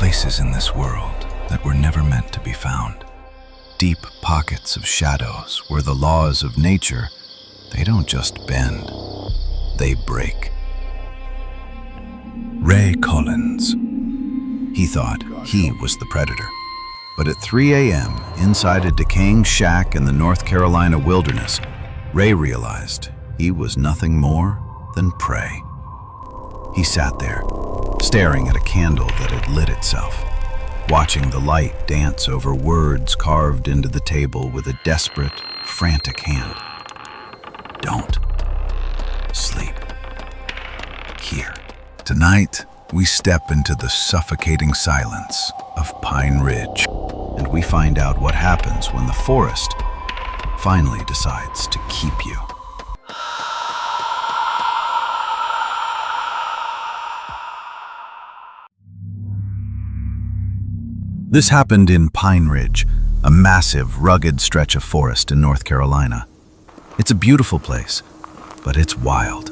places in this world that were never meant to be found. Deep pockets of shadows where the laws of nature, they don't just bend, they break. Ray Collins. He thought he was the predator. But at 3 a.m., inside a decaying shack in the North Carolina wilderness, Ray realized he was nothing more than prey. He sat there, staring at a candle that had lit itself, watching the light dance over words carved into the table with a desperate, frantic hand. Don't sleep here. Tonight, we step into the suffocating silence of Pine Ridge, and we find out what happens when the forest finally decides to keep you. This happened in Pine Ridge, a massive, rugged stretch of forest in North Carolina. It's a beautiful place, but it's wild.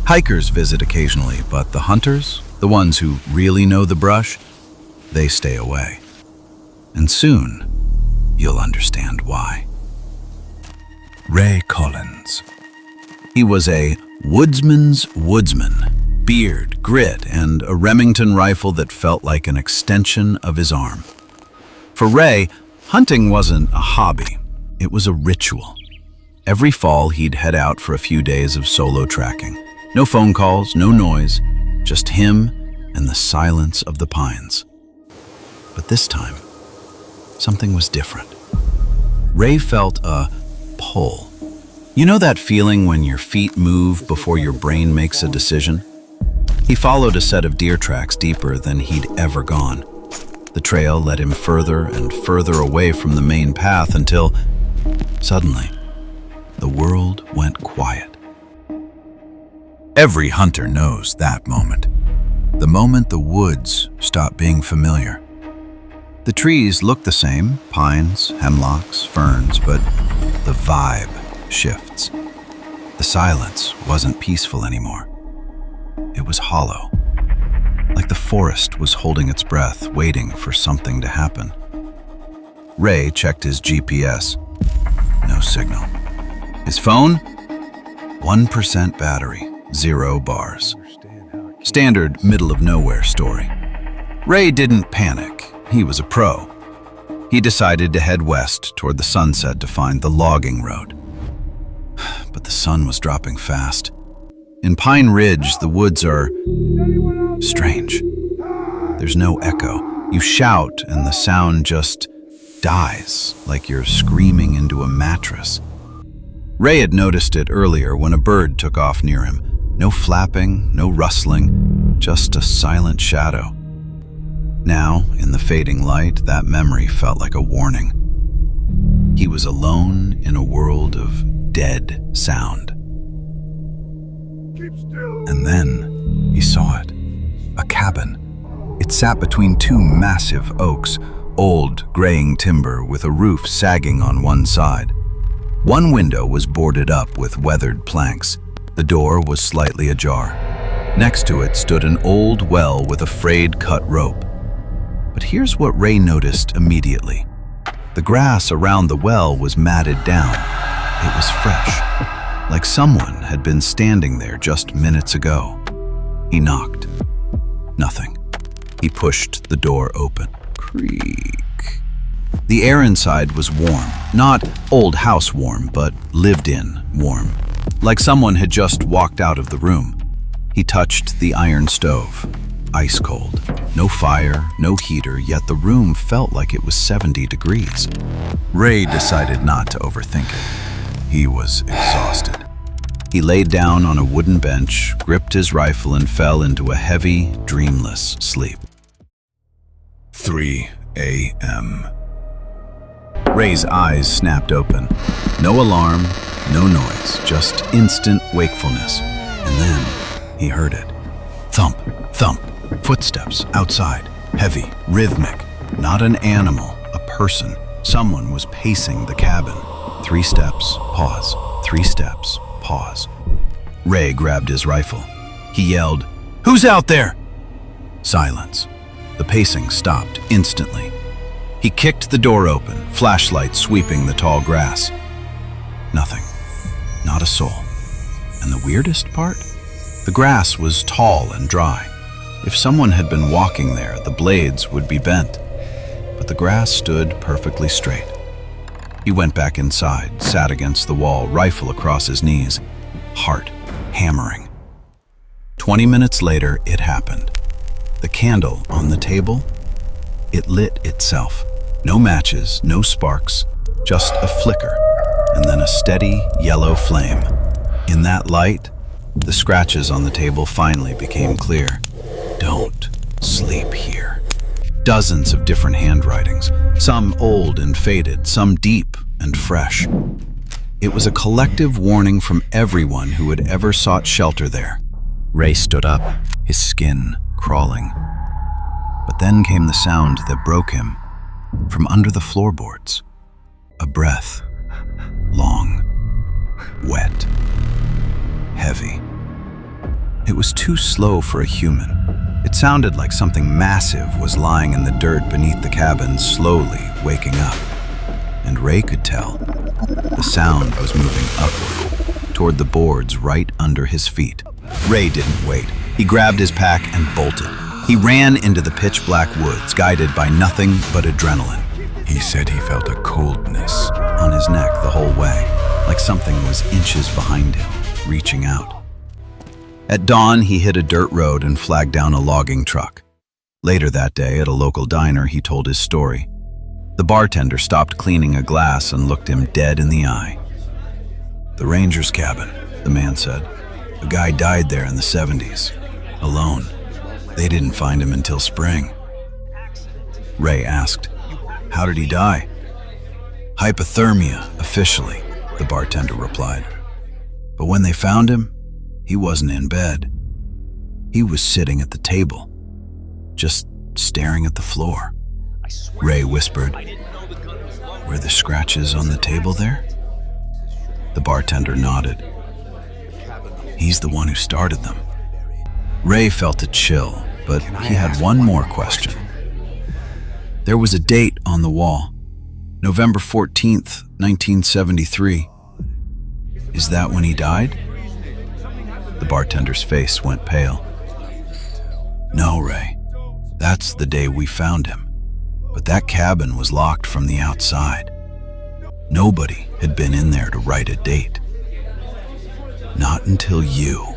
Hikers visit occasionally, but the hunters, the ones who really know the brush, they stay away. And soon, you'll understand why. Ray Collins. He was a woodsman's woodsman. Beard, grit, and a Remington rifle that felt like an extension of his arm. For Ray, hunting wasn't a hobby, it was a ritual. Every fall, he'd head out for a few days of solo tracking. No phone calls, no noise, just him and the silence of the pines. But this time, something was different. Ray felt a pull. You know that feeling when your feet move before your brain makes a decision? He followed a set of deer tracks deeper than he'd ever gone. The trail led him further and further away from the main path until, suddenly, the world went quiet. Every hunter knows that moment. The moment the woods stop being familiar. The trees look the same, pines, hemlocks, ferns, but the vibe shifts. The silence wasn't peaceful anymore. It was hollow, like the forest was holding its breath, waiting for something to happen. Ray checked his GPS. No signal. His phone? 1% battery, 0 bars. Standard middle-of-nowhere story. Ray didn't panic. He was a pro. He decided to head west toward the sunset to find the logging road. But the sun was dropping fast. In Pine Ridge, the woods are strange. There's no echo. You shout and the sound just dies, like you're screaming into a mattress. Ray had noticed it earlier when a bird took off near him. No flapping, no rustling, just a silent shadow. Now, in the fading light, that memory felt like a warning. He was alone in a world of dead sound. And then he saw it. A cabin. It sat between two massive oaks, old, graying timber with a roof sagging on one side. One window was boarded up with weathered planks. The door was slightly ajar. Next to it stood an old well with a frayed cut rope. But here's what Ray noticed immediately. The grass around the well was matted down. It was fresh, like someone had been standing there just minutes ago. He knocked. Nothing. He pushed the door open. Creak. The air inside was warm. Not old house warm, but lived-in warm. Like someone had just walked out of the room. He touched the iron stove. Ice cold. No fire, no heater, yet the room felt like it was 70 degrees. Ray decided not to overthink it. He was exhausted. He laid down on a wooden bench, gripped his rifle, and fell into a heavy, dreamless sleep. 3 a.m. Ray's eyes snapped open. No alarm, no noise, just instant wakefulness. And then he heard it. Thump, thump, footsteps outside, heavy, rhythmic. Not an animal, a person. Someone was pacing the cabin. 3 steps, pause. 3 steps, pause. Ray grabbed his rifle. He yelled, "Who's out there?" Silence. The pacing stopped instantly. He kicked the door open, flashlight sweeping the tall grass. Nothing. Not a soul. And the weirdest part? The grass was tall and dry. If someone had been walking there, the blades would be bent. But the grass stood perfectly straight. He went back inside, sat against the wall, rifle across his knees, heart hammering. 20 minutes later, it happened. The candle on the table, it lit itself. No matches, no sparks, just a flicker, and then a steady yellow flame. In that light, the scratches on the table finally became clear. Don't sleep here. Dozens of different handwritings, some old and faded, some deep and fresh. It was a collective warning from everyone who had ever sought shelter there. Ray stood up, his skin crawling. But then came the sound that broke him. From under the floorboards, a breath, long, wet, heavy. It was too slow for a human. It sounded like something massive was lying in the dirt beneath the cabin, slowly waking up. And Ray could tell. The sound was moving upward, toward the boards right under his feet. Ray didn't wait. He grabbed his pack and bolted. He ran into the pitch-black woods, guided by nothing but adrenaline. He said he felt a coldness on his neck the whole way, like something was inches behind him, reaching out. At dawn, he hit a dirt road and flagged down a logging truck. Later that day, at a local diner, he told his story. The bartender stopped cleaning a glass and looked him dead in the eye. "The ranger's cabin," the man said. "A guy died there in the 70s, alone. They didn't find him until spring." Ray asked, "How did he die?" "Hypothermia, officially," the bartender replied. "But when they found him, he wasn't in bed. He was sitting at the table, just staring at the floor." Ray whispered, "Were the scratches on the table there?" The bartender nodded. "He's the one who started them." Ray felt a chill, but he had one more question. There was a date on the wall, November 14th, 1973. Is that when he died? The bartender's face went pale. "No, Ray. That's the day we found him. But that cabin was locked from the outside. Nobody had been in there to write a date. Not until you."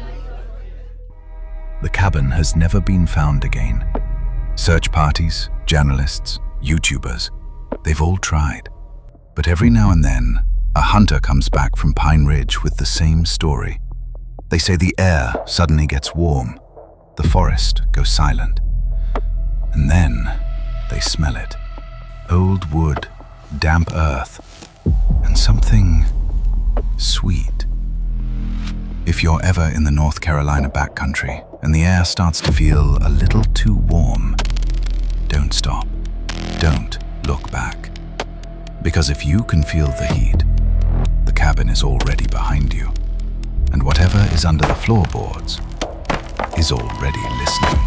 The cabin has never been found again. Search parties, journalists, YouTubers, they've all tried. But every now and then, a hunter comes back from Pine Ridge with the same story. They say the air suddenly gets warm, the forest goes silent, and then they smell it. Old wood, damp earth, and something sweet. If you're ever in the North Carolina backcountry and the air starts to feel a little too warm, don't stop. Don't look back. Because if you can feel the heat, the cabin is already behind you. And whatever is under the floorboards is already listening.